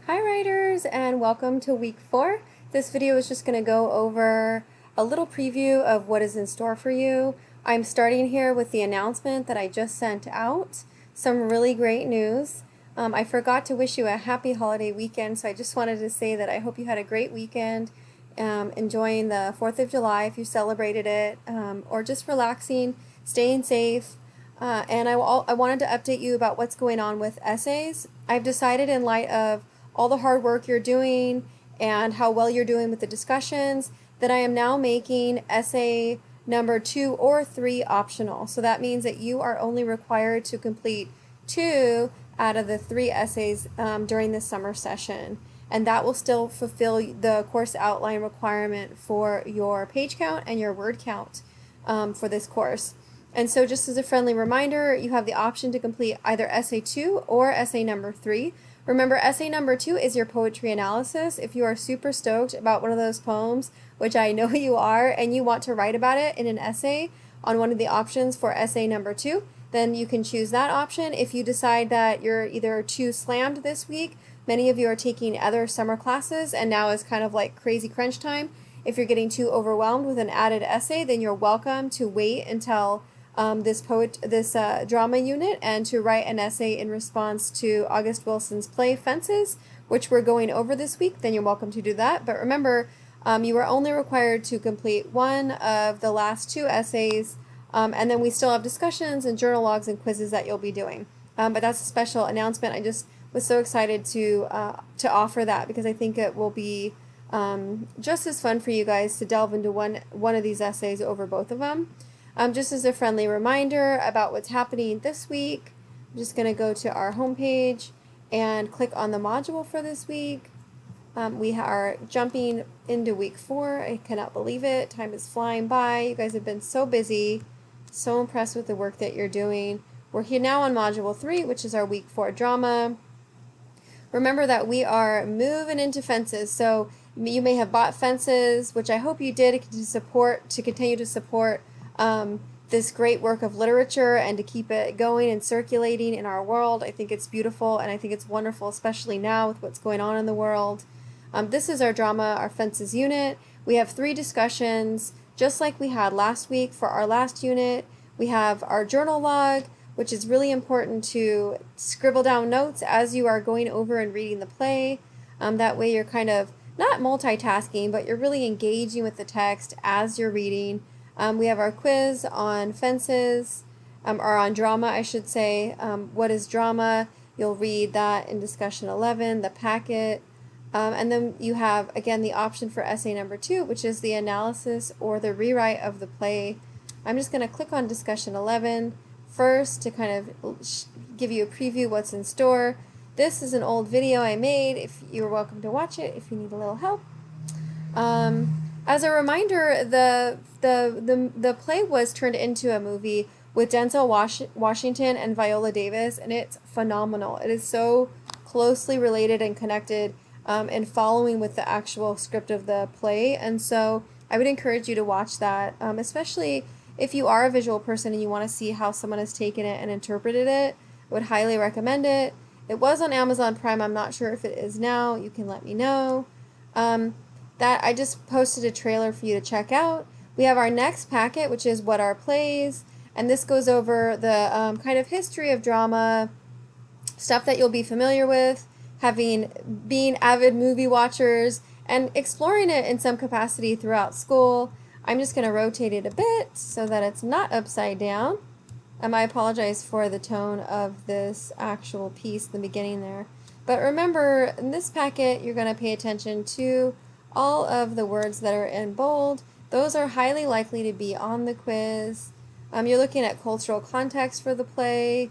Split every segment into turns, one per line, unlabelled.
Hi writers, and welcome to week 4. This video is just going to go over a little preview of what is in store for you. I'm starting here with the announcement that I just sent out. Some really great news. I forgot to wish you a happy holiday weekend, so I just wanted to say that I hope you had a great weekend, enjoying the 4th of July if you celebrated it, or just relaxing, staying safe. And I wanted to update you about what's going on with essays. I've decided, in light of all the hard work you're doing and how well you're doing with the discussions, that I am now making essay number 2 or 3 optional. So that means that you are only required to complete 2 out of the 3 essays during this summer session. And that will still fulfill the course outline requirement for your page count and your word count for this course. And so, just as a friendly reminder, you have the option to complete either essay 2 or essay number 3. Remember, essay number 2 is your poetry analysis. If you are super stoked about one of those poems, which I know you are, and you want to write about it in an essay on one of the options for essay number 2, then you can choose that option. If you decide that you're either too slammed this week, many of you are taking other summer classes, and now is kind of like crazy crunch time. If you're getting too overwhelmed with an added essay, then you're welcome to wait until this drama unit and to write an essay in response to August Wilson's play Fences, which we're going over this week. Then you're welcome to do that. But remember, you are only required to complete one of the last 2 essays, and then we still have discussions and journal logs and quizzes that you'll be doing. But that's a special announcement. I just was so excited to offer that, because I think it will be just as fun for you guys to delve into one of these essays over both of them. Just as a friendly reminder about what's happening this week, I'm just going to go to our homepage and click on the module for this week. We are jumping into week 4. I cannot believe it. Time is flying by. You guys have been so busy. So impressed with the work that you're doing. We're here now on module 3, which is our week 4 drama. Remember that we are moving into Fences, so you may have bought Fences, which I hope you did to continue to support this great work of literature and to keep it going and circulating in our world. I think it's beautiful, and I think it's wonderful, especially now with what's going on in the world. This is our drama, our Fences unit. We have 3 discussions, just like we had last week for our last unit. We have our journal log, which is really important to scribble down notes as you are going over and reading the play. That way you're kind of not multitasking, but you're really engaging with the text as you're reading. We have our quiz on Fences, or on drama, I should say. What is drama? You'll read that in discussion 11, the packet. And then you have, again, the option for essay number 2, which is the analysis or the rewrite of the play. I'm just going to click on discussion 11 first to kind of give you a preview what's in store. This is an old video I made. If you're welcome to watch it if you need a little help. As a reminder, the play was turned into a movie with Denzel Washington and Viola Davis, and it's phenomenal. It is so closely related and connected and following with the actual script of the play, and so I would encourage you to watch that, especially if you are a visual person and you want to see how someone has taken it and interpreted it. I would highly recommend it. It was on Amazon Prime. I'm not sure if it is now. You can let me know. That I just posted a trailer for you to check out. We have our next packet, which is What Are Plays, and this goes over the kind of history of drama, stuff that you'll be familiar with, being avid movie watchers, and exploring it in some capacity throughout school. I'm just going to rotate it a bit so that it's not upside down. I apologize for the tone of this actual piece in the beginning there. But remember, in this packet, you're going to pay attention to all of the words that are in bold. Those are highly likely to be on the quiz. You're looking at cultural context for the play,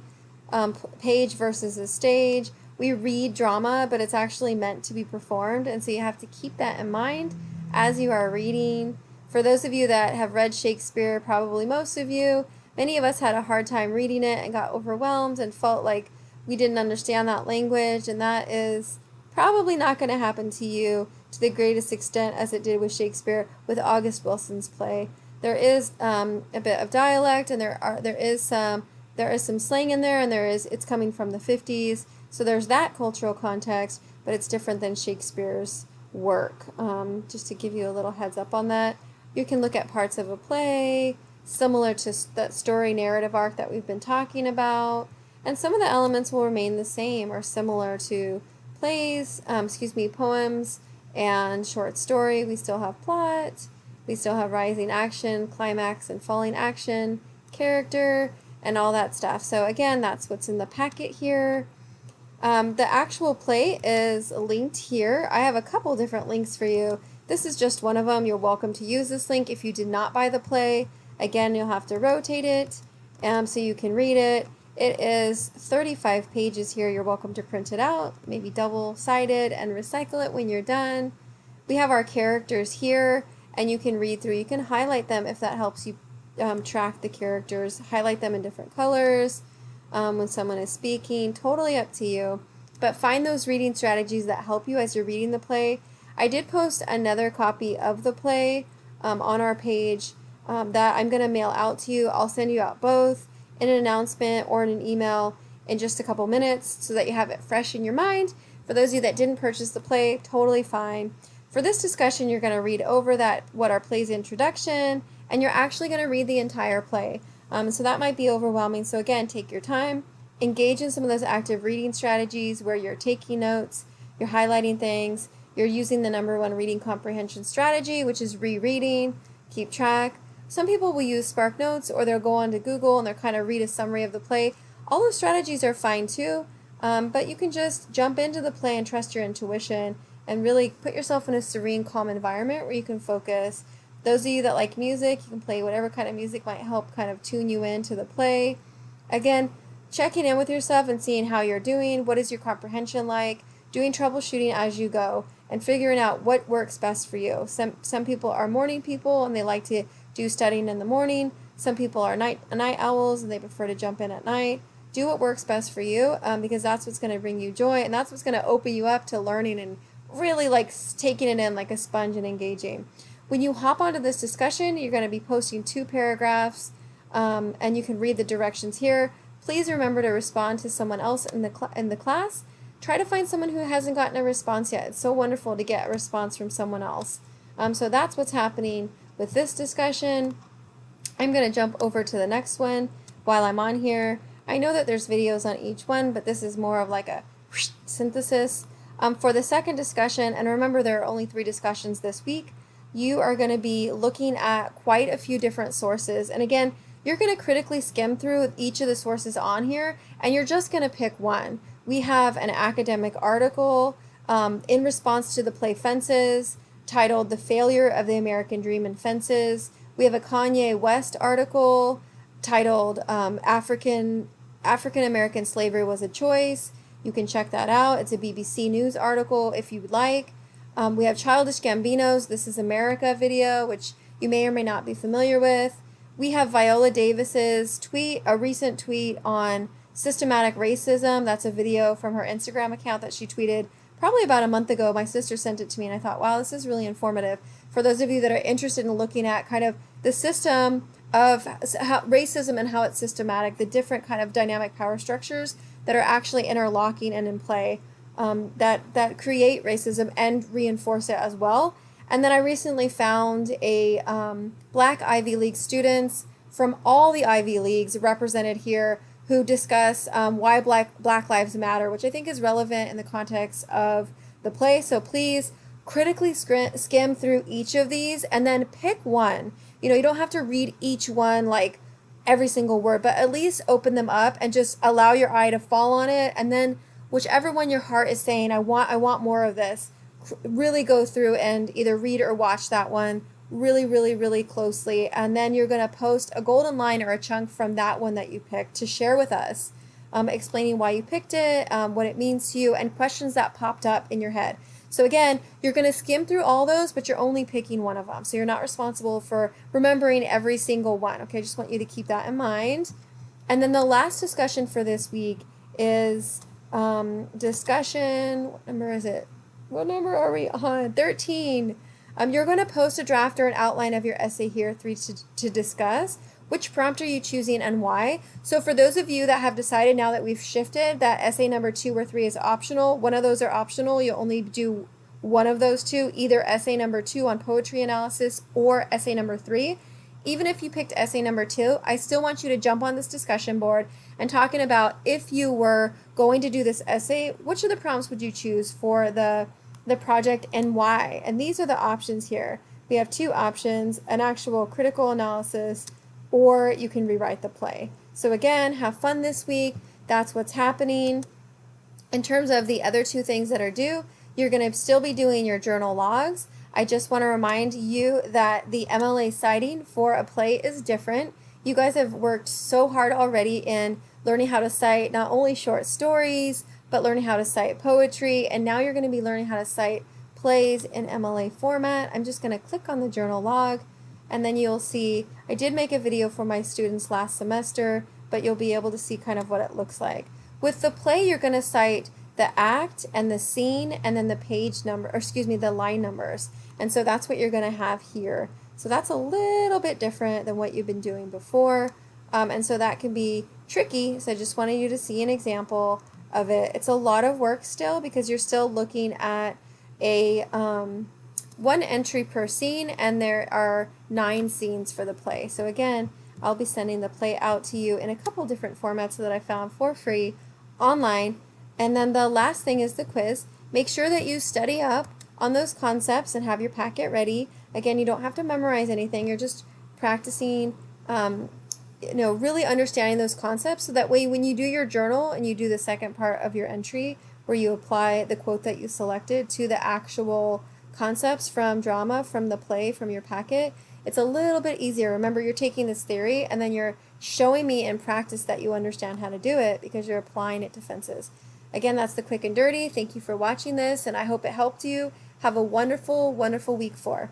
page versus a stage. We read drama, but it's actually meant to be performed, and so you have to keep that in mind as you are reading. For those of you that have read Shakespeare, probably most of you, many of us had a hard time reading it and got overwhelmed and felt like we didn't understand that language, and that is probably not going to happen to you to the greatest extent as it did with Shakespeare with August Wilson's play. There is a bit of dialect, and there is some slang in there, and it's coming from the 50s, So there's that cultural context, but it's different than Shakespeare's work. Just to give you a little heads up on that. You can look at parts of a play, similar to that story narrative arc that we've been talking about, and some of the elements will remain the same or similar to plays, poems and short story. We still have plot, we still have rising action, climax and falling action, character, and all that stuff. So again, that's what's in the packet here. The actual play is linked here. I have a couple different links for you. This is just one of them. You're welcome to use this link if you did not buy the play. Again, you'll have to rotate it so you can read it. It is 35 pages here. You're welcome to print it out, maybe double-sided, and recycle it when you're done. We have our characters here, and you can read through. You can highlight them if that helps you track the characters. Highlight them in different colors when someone is speaking. Totally up to you. But find those reading strategies that help you as you're reading the play. I did post another copy of the play on our page that I'm going to mail out to you. I'll send you out both in an announcement or in an email in just a couple minutes so that you have it fresh in your mind. For those of you that didn't purchase the play, totally fine. For this discussion, you're going to read over what our play's introduction, and you're actually going to read the entire play. So that might be overwhelming. So again, take your time, engage in some of those active reading strategies where you're taking notes, you're highlighting things, you're using the #1 reading comprehension strategy, which is rereading, keep track. Some people will use Spark Notes, or they'll go onto Google and they'll kind of read a summary of the play. All those strategies are fine too, but you can just jump into the play and trust your intuition and really put yourself in a serene, calm environment where you can focus. Those of you that like music, you can play whatever kind of music might help kind of tune you into the play. Again, checking in with yourself and seeing how you're doing, what is your comprehension like, doing troubleshooting as you go, and figuring out what works best for you. Some people are morning people and they like to do studying in the morning. Some people are night owls and they prefer to jump in at night. Do what works best for you because that's what's going to bring you joy, and that's what's going to open you up to learning and really like taking it in like a sponge and engaging. When you hop onto this discussion, you're going to be posting 2 paragraphs and you can read the directions here. Please remember to respond to someone else in the class. Try to find someone who hasn't gotten a response yet. It's so wonderful to get a response from someone else. So that's what's happening with this discussion. I'm going to jump over to the next one while I'm on here. I know that there's videos on each one, but this is more of like a synthesis. For the second discussion, and remember there are only 3 discussions this week, you are going to be looking at quite a few different sources. And again, you're going to critically skim through each of the sources on here, and you're just going to pick one. We have an academic article in response to the play Fences, titled "The Failure of the American Dream in Fences." We have a Kanye West article titled African American Slavery Was a Choice. You can check that out. It's a BBC News article if you would like. We have Childish Gambino's "This Is America" video, which you may or may not be familiar with. We have Viola Davis's tweet, a recent tweet on systematic racism. That's a video from her Instagram account that she tweeted probably about a month ago. My sister sent it to me and I thought, wow, this is really informative for those of you that are interested in looking at kind of the system of how racism and how it's systematic, the different kind of dynamic power structures that are actually interlocking and in play that create racism and reinforce it as well. And then I recently found a Black Ivy League students from all the Ivy Leagues represented here who discuss why Black Lives Matter, which I think is relevant in the context of the play. So please critically skim through each of these and then pick one. You know, you don't have to read each one like every single word, but at least open them up and just allow your eye to fall on it. And then whichever one your heart is saying, I want more of this, really go through and either read or watch that one really, really, really closely. And then you're going to post a golden line or a chunk from that one that you picked to share with us, explaining why you picked it, what it means to you, and questions that popped up in your head. So again, you're going to skim through all those, but you're only picking one of them. So you're not responsible for remembering every single one. Okay, I just want you to keep that in mind. And then the last discussion for this week is discussion, what number is it? What number are we on? 13. You're going to post a draft or an outline of your essay here to discuss. which prompt are you choosing and why? So for those of you that have decided now that we've shifted that essay number 2 or 3 is optional, one of those are optional, you'll only do one of those two, either essay number 2 on poetry analysis or essay number 3. Even if you picked essay number 2, I still want you to jump on this discussion board and talking about if you were going to do this essay, which of the prompts would you choose for the project and why? And these are the options here. We have two options, an actual critical analysis, or you can rewrite the play. So again, have fun this week. That's what's happening. In terms of the other two things that are due, you're going to still be doing your journal logs. I just want to remind you that the MLA citing for a play is different. You guys have worked so hard already in learning how to cite not only short stories, but learning how to cite poetry, and now you're going to be learning how to cite plays in MLA format. I'm just going to click on the journal log, and then you'll see I did make a video for my students last semester, but you'll be able to see kind of what it looks like. With the play, you're going to cite the act and the scene and then the page number, or excuse me, the line numbers. And so that's what you're going to have here. So that's a little bit different than what you've been doing before. And so that can be tricky. So I just wanted you to see an example of it. It's a lot of work still because you're still looking at a one entry per scene, and there are 9 scenes for the play. So again, I'll be sending the play out to you in a couple different formats that I found for free online. And then the last thing is the quiz. Make sure that you study up on those concepts and have your packet ready. Again, you don't have to memorize anything. You're just practicing, really understanding those concepts, so that way when you do your journal and you do the second part of your entry where you apply the quote that you selected to the actual concepts from drama, from the play, from your packet, it's a little bit easier. Remember, you're taking this theory and then you're showing me in practice that you understand how to do it because you're applying it to fences. Again, that's the quick and dirty. Thank you for watching this, and I hope it helped you. Have a wonderful, wonderful week 4.